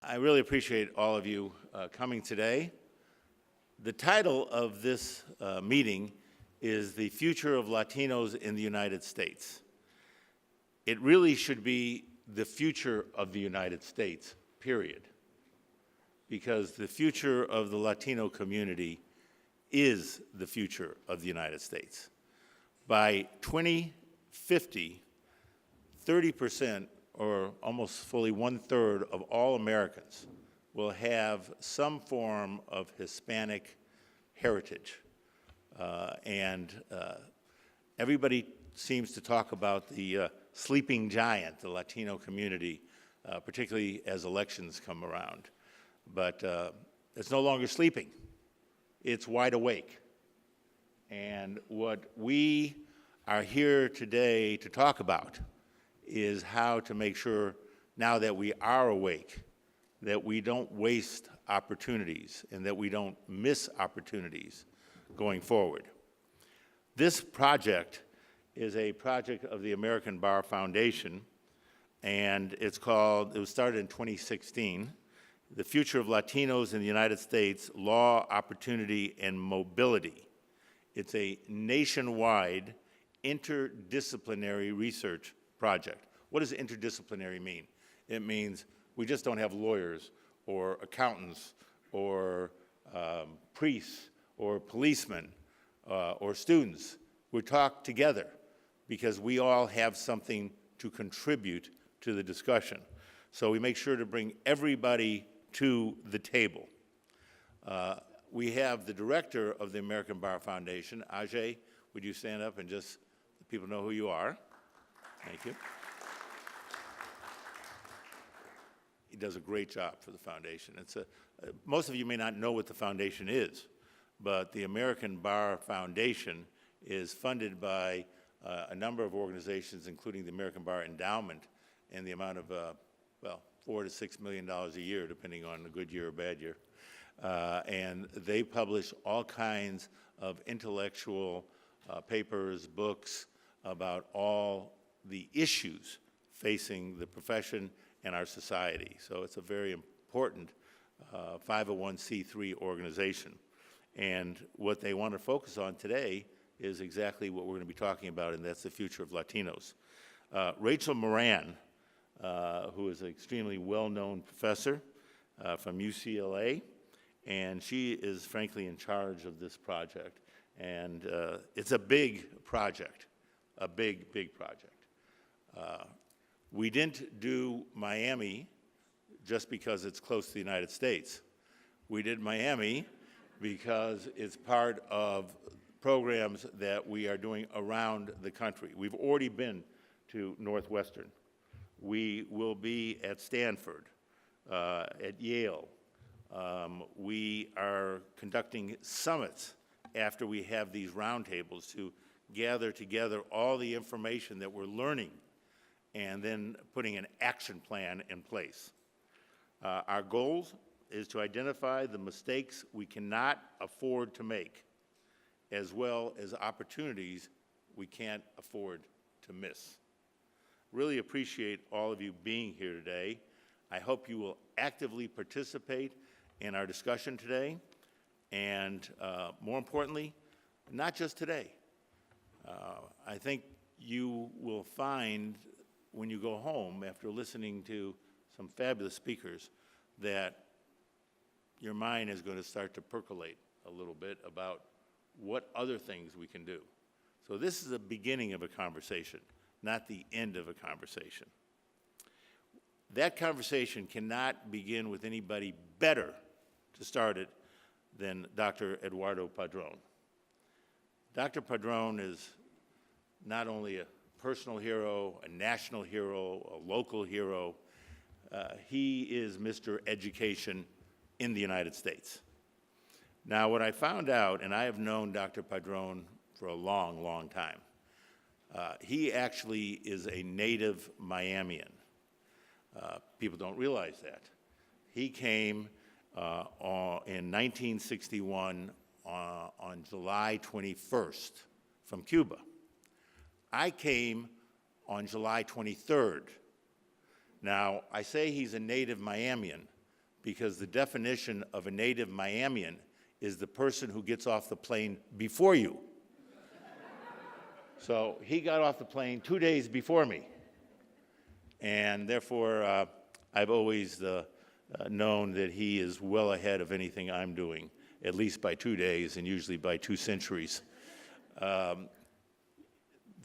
I really appreciate all of you coming today. The title of this meeting is The Future of Latinos in the United States. It really should be the future of the United States, period, because the future of the Latino community is the future of the United States. By 2050, 30%, or almost fully 1/3 of all Americans, will have some form of Hispanic heritage. Everybody seems to talk about the sleeping giant, the Latino community, particularly as elections come around. But it's no longer sleeping. It's wide awake. And what we are here today to talk about is how to make sure, now that we are awake, that we don't waste opportunities and that we don't miss opportunities going forward. This project is a project of the American Bar Foundation, and it was started in 2016, The Future of Latinos in the United States, Law, Opportunity, and Mobility. It's a nationwide interdisciplinary research project. What does interdisciplinary mean? It means we just don't have lawyers or accountants or priests or policemen or students. We talk together because we all have something to contribute to the discussion. So we make sure to bring everybody to the table. We have the director of the American Bar Foundation, Ajay. Would you stand up and just let people know who you are? Thank you. He does a great job for the foundation. Most of you may not know what the foundation is, but the American Bar Foundation is funded by a number of organizations, including the American Bar Endowment, in the amount of, well, $4 to $6 million a year, depending on a good year or bad year. And they publish all kinds of intellectual papers, books about all the issues facing the profession and our society. So it's a very important 501c3 organization. And what they want to focus on today is exactly what we're going to be talking about, and that's the future of Latinos. Rachel Moran, who is an extremely well-known professor from UCLA, and she is frankly in charge of this project. And it's a big project, a big, big project. We didn't do Miami just because it's close to the United States. We did Miami because it's part of programs that we are doing around the country. We've already been to Northwestern. We will be at Stanford, at Yale. We are conducting summits after we have these roundtables to gather together all the information that we're learning and then putting an action plan in place. Our goals is to identify the mistakes we cannot afford to make, as well as opportunities we can't afford to miss. Really appreciate all of you being here today. I hope you will actively participate in our discussion today, and more importantly, not just today. I think you will find when you go home after listening to some fabulous speakers that your mind is going to start to percolate a little bit about what other things we can do. So this is the beginning of a conversation, not the end of a conversation. That conversation cannot begin with anybody better to start it than Dr. Eduardo Padron. Dr. Padron is not only a personal hero, a national hero, a local hero. He is Mr. Education in the United States. Now, what I found out, and I have known Dr. Padron for a long, long time, he actually is a native Miamian. People don't realize that. He came in 1961 on July 21st from Cuba. I came on July 23rd. Now, I say he's a native Miamian, because the definition of a native Miamian is the person who gets off the plane before you. So he got off the plane 2 days before me. And therefore, I've always known that he is well ahead of anything I'm doing, at least by 2 days and usually by 2 centuries.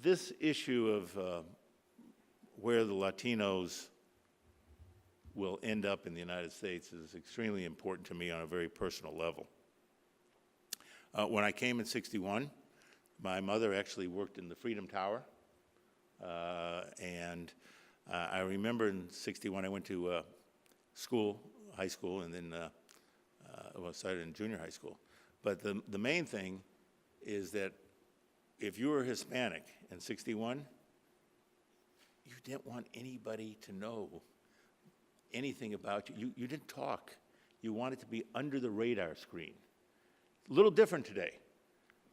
This issue of where the Latinos will end up in the United States is extremely important to me on a very personal level. When I came in '61, my mother actually worked in the Freedom Tower, and I remember in '61 I went to school, high school, and then started in junior high school. But the main thing is that if you were Hispanic in '61, you didn't want anybody to know anything about you. You didn't talk. You wanted to be under the radar screen. A little different today.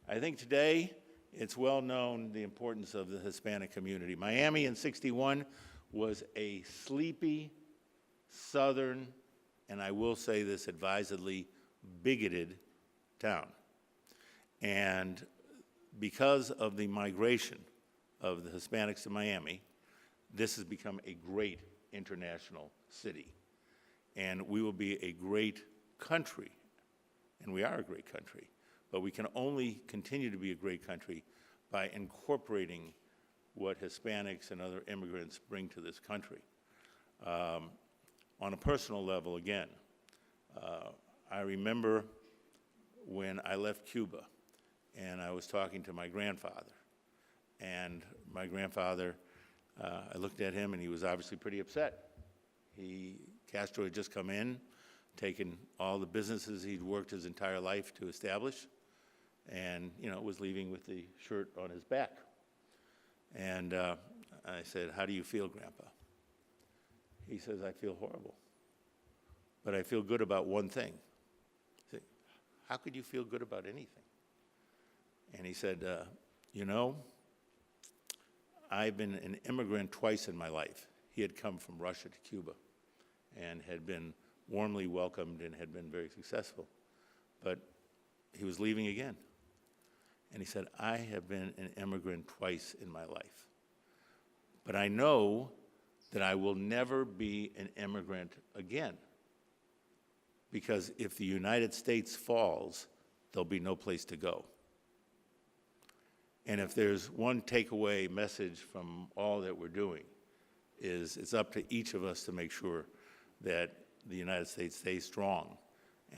I think today it's well known the importance of the Hispanic community. Miami in '61 was a sleepy, southern, and I will say this advisedly, bigoted town. And because of the migration of the Hispanics to Miami, this has become a great international city. And we will be a great country, and we are a great country, but we can only continue to be a great country by incorporating what Hispanics and other immigrants bring to this country. On a personal level, again, I remember when I left Cuba, and I was talking to my grandfather, and my grandfather, I looked at him, and he was obviously pretty upset. Castro had just come in, taken all the businesses he'd worked his entire life to establish, and was leaving with the shirt on his back. And I said, "How do you feel, Grandpa?" He says, "I feel horrible, but I feel good about one thing." I said, "How could you feel good about anything?" And he said, I've been an immigrant twice in my life. He had come from Russia to Cuba and had been warmly welcomed and had been very successful. But he was leaving again. And he said, "I have been an immigrant twice in my life. But I know that I will never be an immigrant again. Because if the United States falls, there'll be no place to go." And if there's one takeaway message from all that we're doing, is it's up to each of us to make sure that the United States stays strong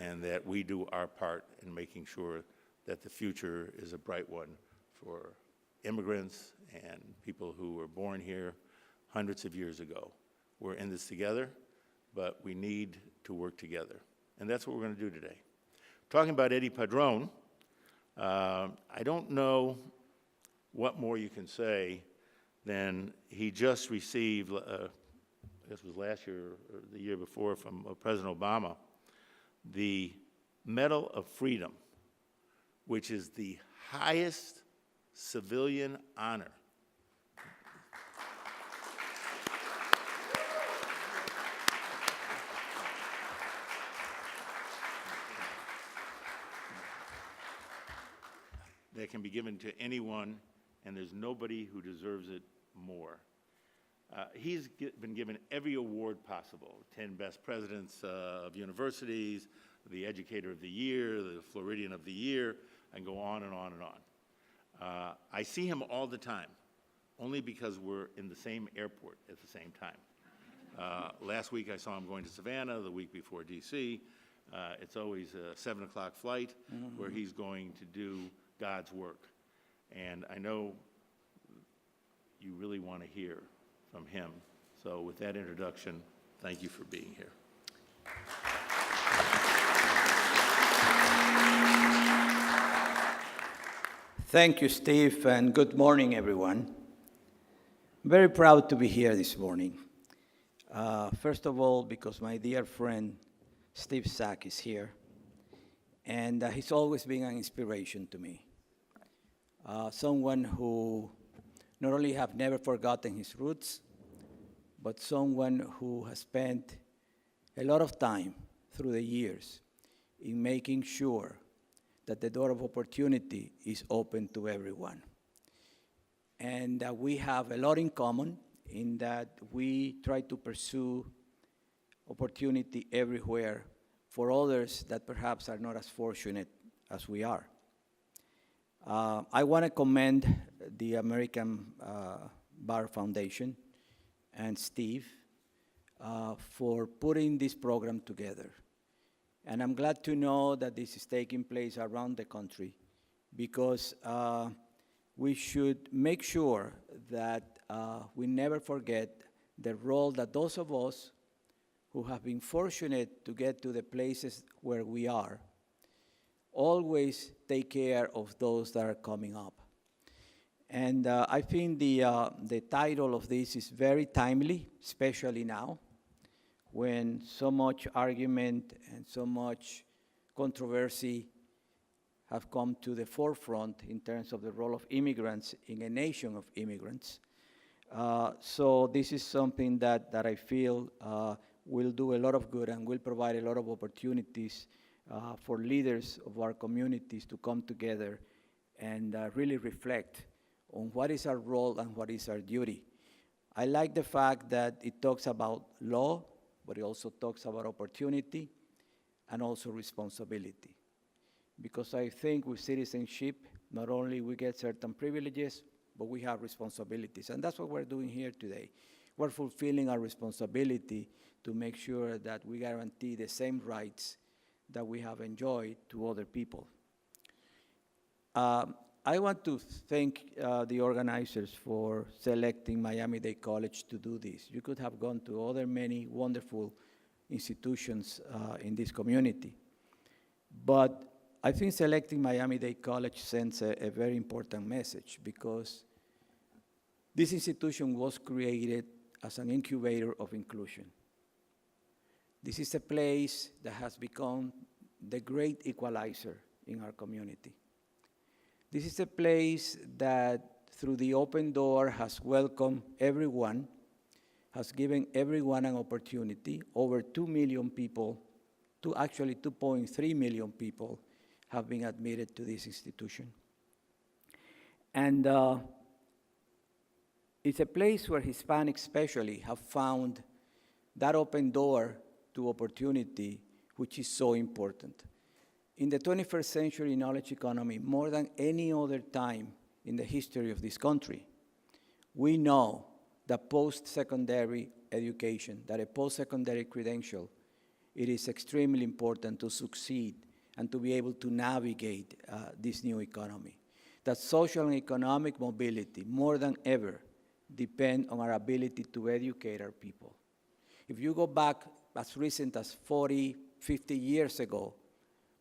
and that we do our part in making sure that the future is a bright one for immigrants and people who were born here hundreds of years ago. We're in this together, but we need to work together. And that's what we're going to do today. Talking about Eddie Padron, I don't know what more you can say than he just received, I guess it was last year or the year before, from President Obama, the Medal of Freedom, which is the highest civilian honor. That can be given to anyone, and there's nobody who deserves it more. He's been given every award possible: 10 best presidents of universities, the Educator of the Year, the Floridian of the Year, and go on and on and on. I see him all the time, only because we're in the same airport at the same time. Last week I saw him going to Savannah, the week before DC. It's always a 7 o'clock flight where he's going to do God's work. And I know you really want to hear from him. So with that introduction, thank you for being here. Thank you, Steve, and good morning, everyone. I'm very proud to be here this morning. First of all, because my dear friend Steve Sack is here, and he's always been an inspiration to me. Someone who not only have never forgotten his roots, but someone who has spent a lot of time through the years in making sure that the door of opportunity is open to everyone. And we have a lot in common in that we try to pursue opportunity everywhere for others that perhaps are not as fortunate as we are. I want to commend the American Bar Foundation and Steve for putting this program together. And I'm glad to know that this is taking place around the country because we should make sure that we never forget the role that those of us who have been fortunate to get to the places where we are always take care of those that are coming up. And I think the title of this is very timely, especially now, when so much argument and so much controversy have come to the forefront in terms of the role of immigrants in a nation of immigrants. So this is something that I feel will do a lot of good and will provide a lot of opportunities for leaders of our communities to come together and really reflect on what is our role and what is our duty. I like the fact that it talks about law, but it also talks about opportunity and also responsibility. Because I think with citizenship, not only we get certain privileges, but we have responsibilities. And that's what we're doing here today. We're fulfilling our responsibility to make sure that we guarantee the same rights that we have enjoyed to other people. I want to thank the organizers for selecting Miami-Dade College to do this. You could have gone to other many wonderful institutions in this community. But I think selecting Miami-Dade College sends a very important message because this institution was created as an incubator of inclusion. This is a place that has become the great equalizer in our community. This is a place that, through the open door, has welcomed everyone, has given everyone an opportunity. Over 2 million people, actually 2.3 million people, have been admitted to this institution. And it's a place where Hispanics especially have found that open door to opportunity, which is so important. In the 21st century knowledge economy, more than any other time in the history of this country, we know that post-secondary education, that a post-secondary credential, it is extremely important to succeed and to be able to navigate this new economy. That social and economic mobility, more than ever, depend on our ability to educate our people. If you go back as recent as 40, 50 years ago,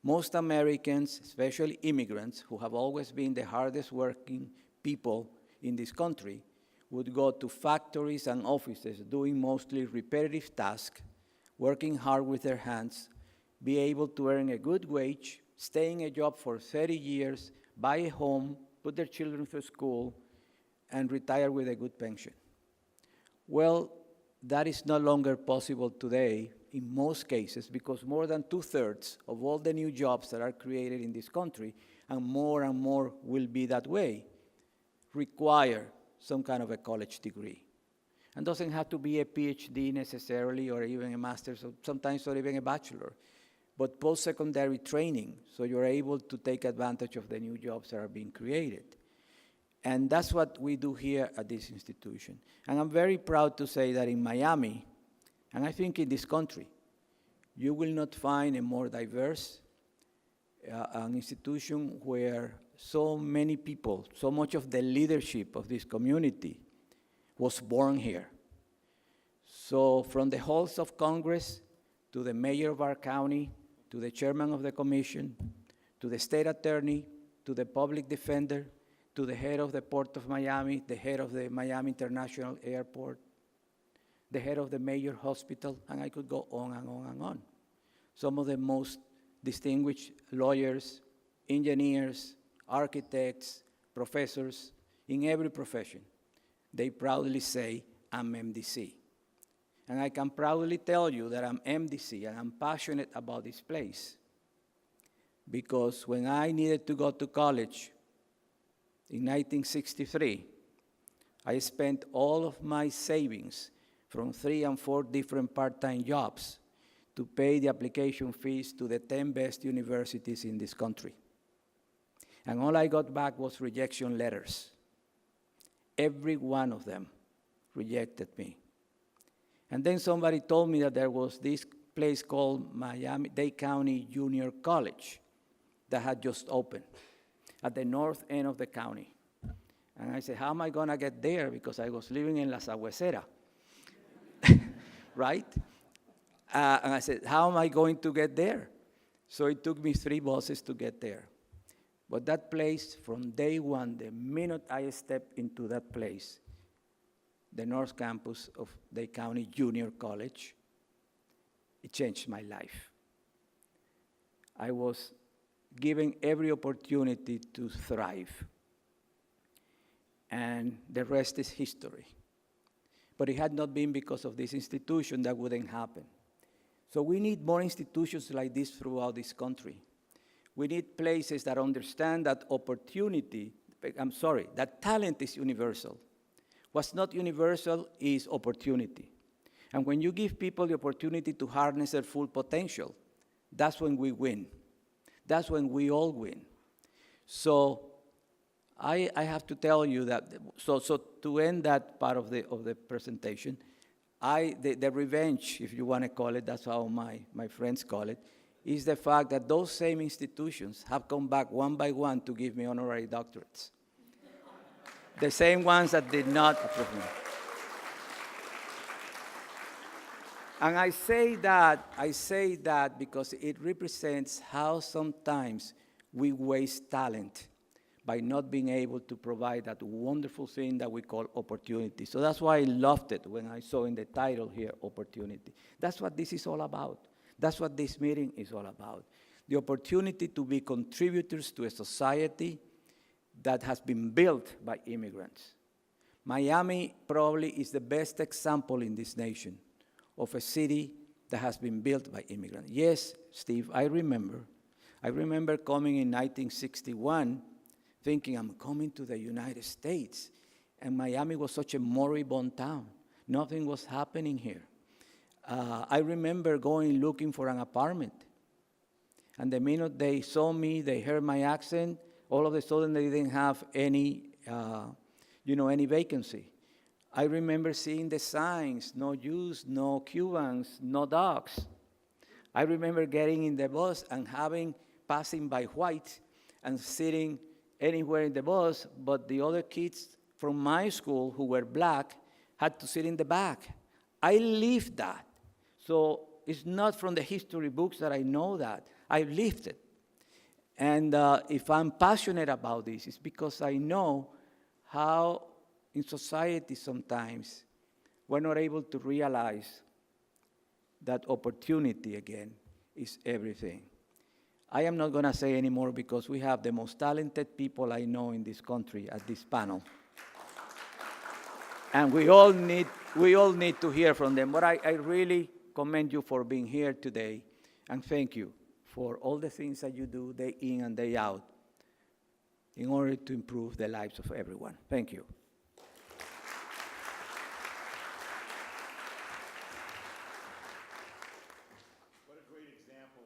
most Americans, especially immigrants, who have always been the hardest working people in this country, would go to factories and offices doing mostly repetitive tasks, working hard with their hands, be able to earn a good wage, stay in a job for 30 years, buy a home, put their children through school, and retire with a good pension. Well, that is no longer possible today in most cases because more than 2/3 of all the new jobs that are created in this country, and more will be that way, require some kind of a college degree. And doesn't have to be a PhD necessarily or even a master's, or sometimes not even a bachelor, but post-secondary training so you're able to take advantage of the new jobs that are being created. And that's what we do here at this institution. And I'm very proud to say that in Miami, and I think in this country, you will not find a more diverse an institution where so many people, so much of the leadership of this community was born here. So from the halls of Congress to the mayor of our county, to the chairman of the commission, to the state attorney, to the public defender, to the head of the Port of Miami, the head of the Miami International Airport, the head of the Mayor Hospital, and I could go on and on and on. Some of the most distinguished lawyers, engineers, architects, professors, in every profession, they proudly say, I'm MDC. And I can proudly tell you that I'm MDC and I'm passionate about this place. Because when I needed to go to college in 1963, I spent all of my savings from 3 and 4 different part-time jobs to pay the application fees to the 10 best universities in this country. And all I got back was rejection letters. Every one of them rejected me. And then somebody told me that there was this place called Miami-Dade County Junior College that had just opened at the north end of the county. And I said, how am I going to get there? Because I was living in La Sabuesera, right? And I said, how am I going to get there? So it took me 3 buses to get there. But that place, from day one, the minute I stepped into that place, the North Campus of Dade County Junior College, it changed my life. I was given every opportunity to thrive. And the rest is history. But it had not been because of this institution that wouldn't happen. So we need more institutions like this throughout this country. We need places that understand that that talent is universal. What's not universal is opportunity. And when you give people the opportunity to harness their full potential, that's when we win. That's when we all win. So I have to tell you that, so to end that part of the presentation, the revenge, if you want to call it, that's how my friends call it, is the fact that those same institutions have come back one by one to give me honorary doctorates. The same ones that did not approve me. And I say that because it represents how sometimes we waste talent by not being able to provide that wonderful thing that we call opportunity. So that's why I loved it when I saw in the title here, opportunity. That's what this is all about. That's what this meeting is all about. The opportunity to be contributors to a society that has been built by immigrants. Miami probably is the best example in this nation of a city that has been built by immigrants. Yes, Steve, I remember coming in 1961 thinking I'm coming to the United States. And Miami was such a moribund town. Nothing was happening here. I remember going looking for an apartment. And the minute they saw me, they heard my accent, all of a sudden they didn't have any vacancy. I remember seeing the signs, no Jews, no Cubans, no dogs. I remember getting in the bus and passing by white and sitting anywhere in the bus, but the other kids from my school who were black had to sit in the back. I lived that. So it's not from the history books that I know that. I've lived it. And if I'm passionate about this, it's because I know how in society sometimes we're not able to realize that opportunity, again, is everything. I am not going to say anymore because we have the most talented people I know in this country at this panel. And we all need to hear from them. But I really commend you for being here today, and thank you for all the things that you do day in and day out in order to improve the lives of everyone. Thank you. What a great example